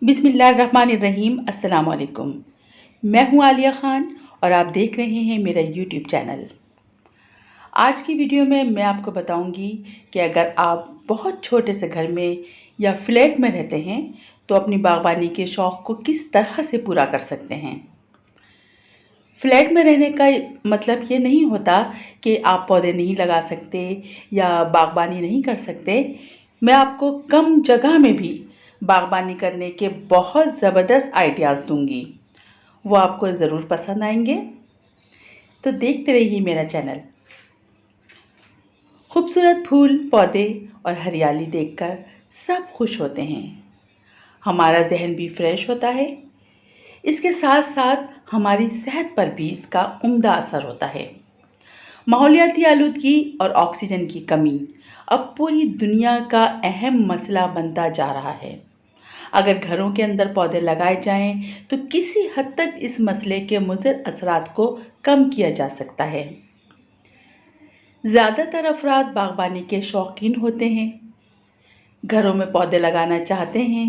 बिस्मिल्लाहिर्रहमानिर्रहीम। अस्सलाम वालेकुम। मैं हूँ आलिया ख़ान और आप देख रहे हैं मेरा यूट्यूब चैनल। आज की वीडियो में मैं आपको बताऊंगी कि अगर आप बहुत छोटे से घर में या फ्लैट में रहते हैं तो अपनी बागबानी के शौक़ को किस तरह से पूरा कर सकते हैं। फ्लैट में रहने का मतलब ये नहीं होता कि आप पौधे नहीं लगा सकते या बागबानी नहीं कर सकते। मैं आपको कम जगह में भी बागबानी करने के बहुत ज़बरदस्त आइडियाज़ दूंगी, वो आपको ज़रूर पसंद आएंगे। तो देखते रहिए मेरा चैनल। खूबसूरत फूल, पौधे और हरियाली देखकर सब खुश होते हैं, हमारा जहन भी फ्रेश होता है। इसके साथ साथ हमारी सेहत पर भी इसका उम्दा असर होता है। माहौलियाती आलूदगी और ऑक्सीजन की कमी अब पूरी दुनिया का अहम मसला बनता जा रहा है। अगर घरों के अंदर पौधे लगाए जाएं तो किसी हद तक इस मसले के मुज़र असरात को कम किया जा सकता है। ज़्यादातर अफराद बागबानी के शौकीन होते हैं, घरों में पौधे लगाना चाहते हैं,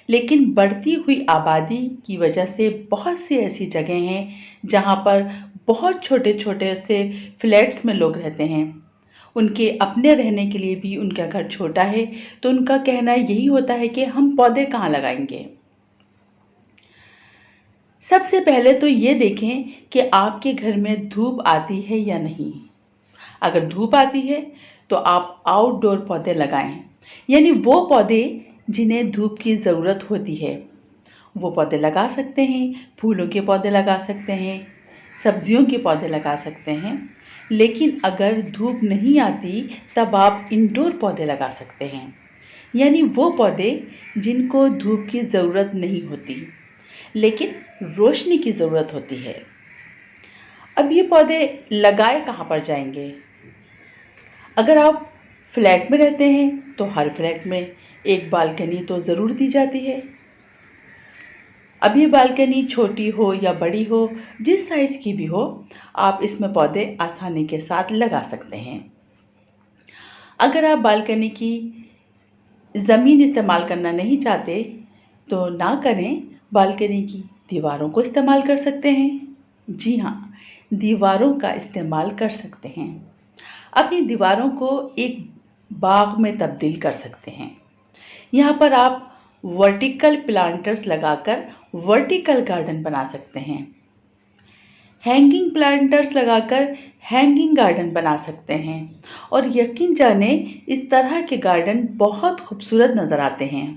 लेकिन बढ़ती हुई आबादी की वजह से बहुत सी ऐसी जगह हैं जहां पर बहुत छोटे छोटे से फ्लैट्स में लोग रहते हैं। उनके अपने रहने के लिए भी उनका घर छोटा है, तो उनका कहना यही होता है कि हम पौधे कहाँ लगाएंगे। सबसे पहले तो ये देखें कि आपके घर में धूप आती है या नहीं। अगर धूप आती है तो आप आउटडोर पौधे लगाएं, यानी वो पौधे जिन्हें धूप की ज़रूरत होती है वो पौधे लगा सकते हैं। फूलों के पौधे लगा सकते हैं, सब्जियों के पौधे लगा सकते हैं। लेकिन अगर धूप नहीं आती तब आप इंडोर पौधे लगा सकते हैं, यानी वो पौधे जिनको धूप की ज़रूरत नहीं होती लेकिन रोशनी की ज़रूरत होती है। अब ये पौधे लगाए कहाँ पर जाएंगे? अगर आप फ्लैट में रहते हैं तो हर फ्लैट में एक बालकनी तो ज़रूर दी जाती है। अब ये बालकनी छोटी हो या बड़ी हो, जिस साइज़ की भी हो, आप इसमें पौधे आसानी के साथ लगा सकते हैं। अगर आप बालकनी की ज़मीन इस्तेमाल करना नहीं चाहते तो ना करें, बालकनी की दीवारों को इस्तेमाल कर सकते हैं। जी हाँ, दीवारों का इस्तेमाल कर सकते हैं। अपनी दीवारों को एक बाग में तब्दील कर सकते हैं। यहाँ पर आप वर्टिकल प्लांटर्स लगाकर वर्टिकल गार्डन बना सकते हैं। हैंगिंग प्लांटर्स लगाकर हैंगिंग गार्डन बना सकते हैं और यकीन जाने इस तरह के गार्डन बहुत खूबसूरत नज़र आते हैं।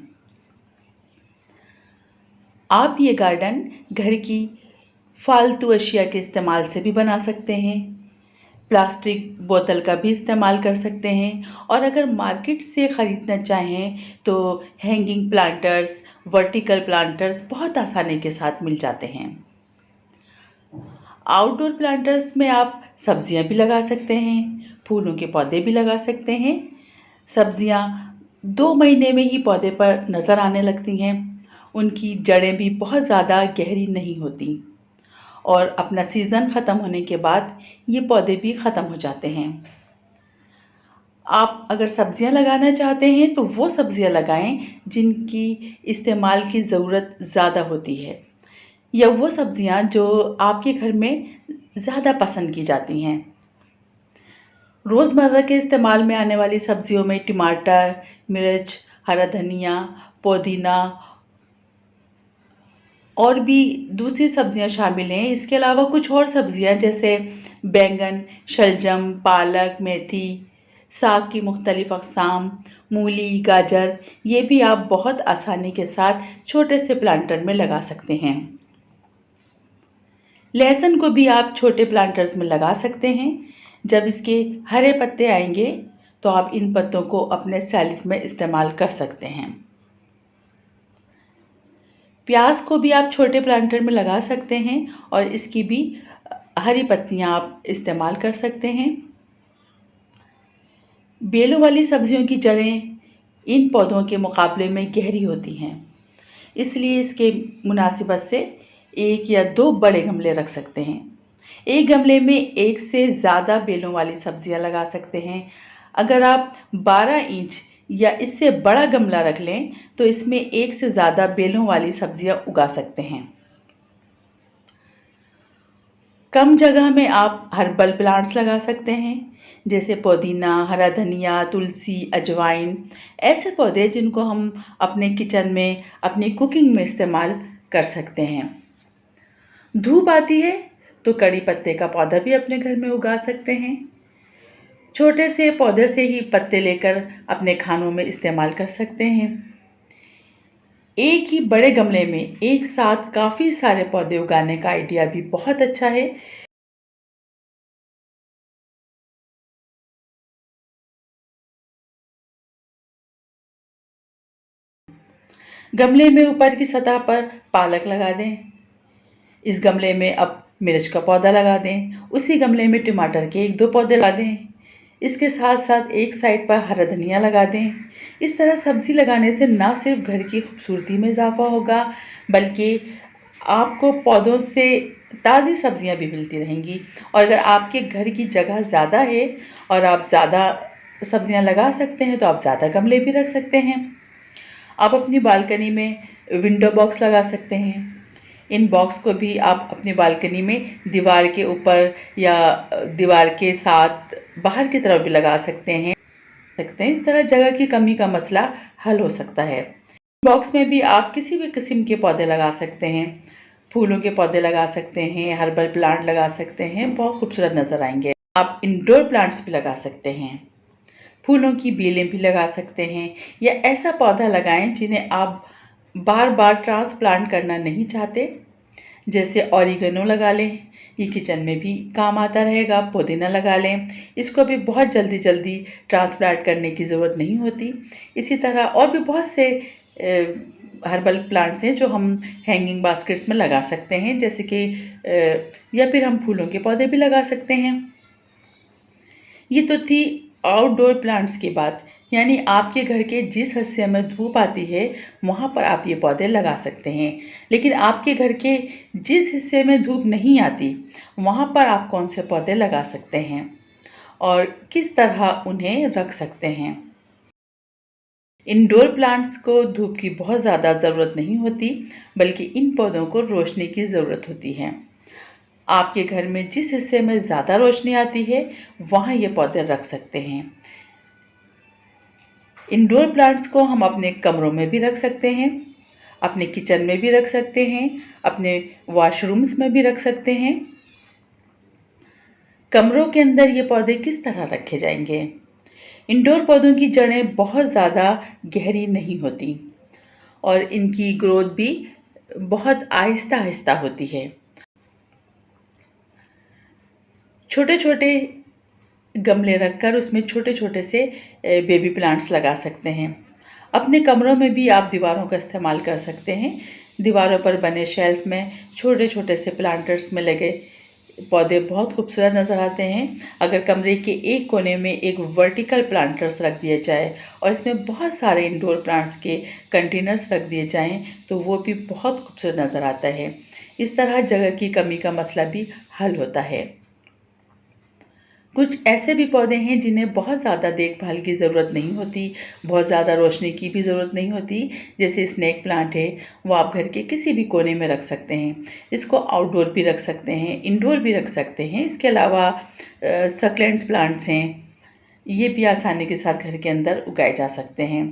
आप ये गार्डन घर की फालतू अशिया के इस्तेमाल से भी बना सकते हैं, प्लास्टिक बोतल का भी इस्तेमाल कर सकते हैं। और अगर मार्केट से ख़रीदना चाहें तो हैंगिंग प्लांटर्स, वर्टिकल प्लांटर्स बहुत आसानी के साथ मिल जाते हैं। आउटडोर प्लांटर्स में आप सब्जियां भी लगा सकते हैं, फूलों के पौधे भी लगा सकते हैं। सब्जियां 2 महीने में ही पौधे पर नज़र आने लगती हैं, उनकी जड़ें भी बहुत ज़्यादा गहरी नहीं होती और अपना सीज़न ख़त्म होने के बाद ये पौधे भी ख़त्म हो जाते हैं। आप अगर सब्जियां लगाना चाहते हैं तो वो सब्जियां लगाएं जिनकी इस्तेमाल की ज़रूरत ज़्यादा होती है, या वो सब्जियां जो आपके घर में ज़्यादा पसंद की जाती हैं। रोज़मर्रा के इस्तेमाल में आने वाली सब्जियों में टमाटर, मिर्च, हरा धनिया, पुदीना और भी दूसरी सब्जियां शामिल हैं। इसके अलावा कुछ और सब्जियां जैसे बैंगन, शलजम, पालक, मेथी, साग की मुख्तलिफ़ अक़साम, मूली, गाजर, ये भी आप बहुत आसानी के साथ छोटे से प्लांटर में लगा सकते हैं। लहसुन को भी आप छोटे प्लांटर्स में लगा सकते हैं। जब इसके हरे पत्ते आएंगे तो आप इन पत्तों को अपने सैलेड में इस्तेमाल कर सकते हैं। प्याज को भी आप छोटे प्लांटर में लगा सकते हैं और इसकी भी हरी पत्तियां आप इस्तेमाल कर सकते हैं। बेलों वाली सब्जियों की जड़ें इन पौधों के मुकाबले में गहरी होती हैं, इसलिए इसके मुनासिबत से 1 या 2 बड़े गमले रख सकते हैं। एक गमले में 1 से ज़्यादा बेलों वाली सब्जियां लगा सकते हैं। अगर आप 12 इंच या इससे बड़ा गमला रख लें तो इसमें एक से ज़्यादा बेलों वाली सब्जियां उगा सकते हैं। कम जगह में आप हर्बल प्लांट्स लगा सकते हैं, जैसे पुदीना, हरा धनिया, तुलसी, अजवाइन। ऐसे पौधे जिनको हम अपने किचन में, अपनी कुकिंग में इस्तेमाल कर सकते हैं। धूप आती है तो कड़ी पत्ते का पौधा भी अपने घर में उगा सकते हैं। छोटे से पौधे से ही पत्ते लेकर अपने खानों में इस्तेमाल कर सकते हैं। एक ही बड़े गमले में एक साथ काफ़ी सारे पौधे उगाने का आइडिया भी बहुत अच्छा है। गमले में ऊपर की सतह पर पालक लगा दें। इस गमले में अब मिर्च का पौधा लगा दें। उसी गमले में टमाटर के 1-2 पौधे लगा दें। इसके साथ साथ एक साइड पर हरा धनिया लगा दें। इस तरह सब्ज़ी लगाने से ना सिर्फ घर की खूबसूरती में इजाफा होगा, बल्कि आपको पौधों से ताज़ी सब्जियां भी मिलती रहेंगी। और अगर आपके घर की जगह ज़्यादा है और आप ज़्यादा सब्जियां लगा सकते हैं तो आप ज़्यादा गमले भी रख सकते हैं। आप अपनी बालकनी में विंडो बॉक्स लगा सकते हैं। इन बॉक्स को भी आप अपनी बालकनी में दीवार के ऊपर या दीवार के साथ बाहर की तरफ भी लगा सकते हैं। इस तरह जगह की कमी का मसला हल हो सकता है। बॉक्स में भी आप किसी भी किस्म के पौधे लगा सकते हैं। फूलों के पौधे लगा सकते हैं, हर्बल प्लांट लगा सकते हैं, बहुत खूबसूरत नज़र आएंगे। आप इंडोर प्लांट्स भी लगा सकते हैं। फूलों की बेलें भी लगा सकते हैं, या ऐसा पौधा लगाएं जिन्हें आप बार बार ट्रांसप्लांट करना नहीं चाहते, जैसे ऑरिगेनो लगा लें। ये किचन में भी काम आता रहेगा। पुदीना लगा लें, इसको भी बहुत जल्दी जल्दी ट्रांसप्लांट करने की ज़रूरत नहीं होती। इसी तरह और भी बहुत से हर्बल प्लांट्स हैं जो हम हैंगिंग बास्केट्स में लगा सकते हैं, जैसे कि या फिर हम फूलों के पौधे भी लगा सकते हैं। ये तो थी आउटडोर प्लांट्स की बात, यानी आपके घर के जिस हिस्से में धूप आती है वहाँ पर आप ये पौधे लगा सकते हैं। लेकिन आपके घर के जिस हिस्से में धूप नहीं आती वहाँ पर आप कौन से पौधे लगा सकते हैं और किस तरह उन्हें रख सकते हैं। इंडोर प्लांट्स को धूप की बहुत ज़्यादा ज़रूरत नहीं होती, बल्कि इन पौधों को रोशनी की ज़रूरत होती है। आपके घर में जिस हिस्से में ज़्यादा रोशनी आती है वहाँ ये पौधे रख सकते हैं। इंडोर प्लांट्स को हम अपने कमरों में भी रख सकते हैं, अपने किचन में भी रख सकते हैं, अपने वॉशरूम्स में भी रख सकते हैं। कमरों के अंदर ये पौधे किस तरह रखे जाएंगे? इंडोर पौधों की जड़ें बहुत ज़्यादा गहरी नहीं होती और इनकी ग्रोथ भी बहुत आहिस्ता आहिस्ता होती है। छोटे छोटे गमले रखकर उसमें छोटे छोटे से बेबी प्लांट्स लगा सकते हैं। अपने कमरों में भी आप दीवारों का इस्तेमाल कर सकते हैं। दीवारों पर बने शेल्फ में छोटे छोटे से प्लांटर्स में लगे पौधे बहुत खूबसूरत नज़र आते हैं। अगर कमरे के एक कोने में एक वर्टिकल प्लांटर्स रख दिए जाए और इसमें बहुत सारे इंडोर प्लांट्स के कंटेनर्स रख दिए जाएं तो वो भी बहुत खूबसूरत नज़र आता है। इस तरह जगह की कमी का मसला भी हल होता है। कुछ ऐसे भी पौधे हैं जिन्हें बहुत ज़्यादा देखभाल की ज़रूरत नहीं होती, बहुत ज़्यादा रोशनी की भी ज़रूरत नहीं होती, जैसे स्नेक प्लांट है। वो आप घर के किसी भी कोने में रख सकते हैं। इसको आउटडोर भी रख सकते हैं, इंडोर भी रख सकते हैं। इसके अलावा सक्लेंट्स प्लांट्स हैं, ये भी आसानी के साथ घर के अंदर उगाए जा सकते हैं।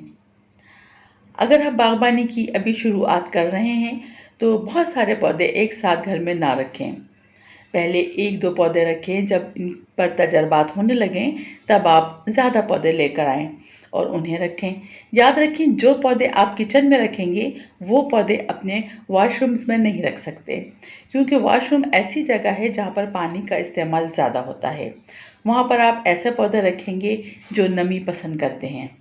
अगर आप बागबानी की अभी शुरुआत कर रहे हैं तो बहुत सारे पौधे एक साथ घर में ना रखें। पहले 1-2 पौधे रखें, जब इन पर तजर्बात होने लगें तब आप ज़्यादा पौधे लेकर आएँ और उन्हें रखें। याद रखें, जो पौधे आप किचन में रखेंगे वो पौधे अपने वॉशरूम्स में नहीं रख सकते, क्योंकि वॉशरूम ऐसी जगह है जहाँ पर पानी का इस्तेमाल ज़्यादा होता है। वहाँ पर आप ऐसे पौधे रखेंगे जो नमी पसंद करते हैं।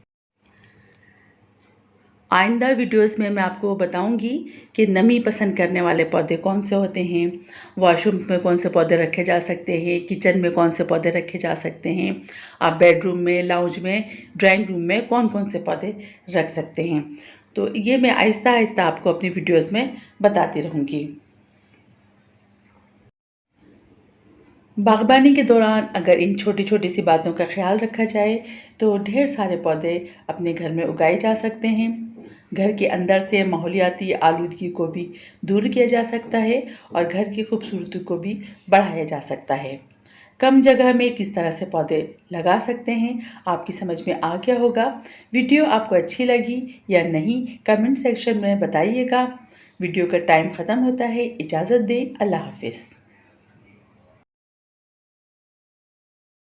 आइंदा वीडियोस में मैं आपको बताऊंगी कि नमी पसंद करने वाले पौधे कौन से होते हैं, वॉशरूम्स में कौन से पौधे रखे जा सकते हैं, किचन में कौन से पौधे रखे जा सकते हैं, आप बेडरूम में, लाउंज में, ड्राइंग रूम में कौन कौन से पौधे रख सकते हैं। तो ये मैं आहिस्ता आहिस्ता आपको अपनी वीडियोज़ में बताती रहूँगी। बागबानी के दौरान अगर इन छोटी छोटी सी बातों का ख्याल रखा जाए तो ढेर सारे पौधे अपने घर में उगाए जा सकते हैं। घर के अंदर से माहौलियाती आलूदगी को भी दूर किया जा सकता है और घर की खूबसूरती को भी बढ़ाया जा सकता है। कम जगह में किस तरह से पौधे लगा सकते हैं आपकी समझ में आ गया होगा। वीडियो आपको अच्छी लगी या नहीं कमेंट सेक्शन में बताइएगा। वीडियो का टाइम ख़त्म होता है, इजाज़त दें, अल्लाह हाफिज़।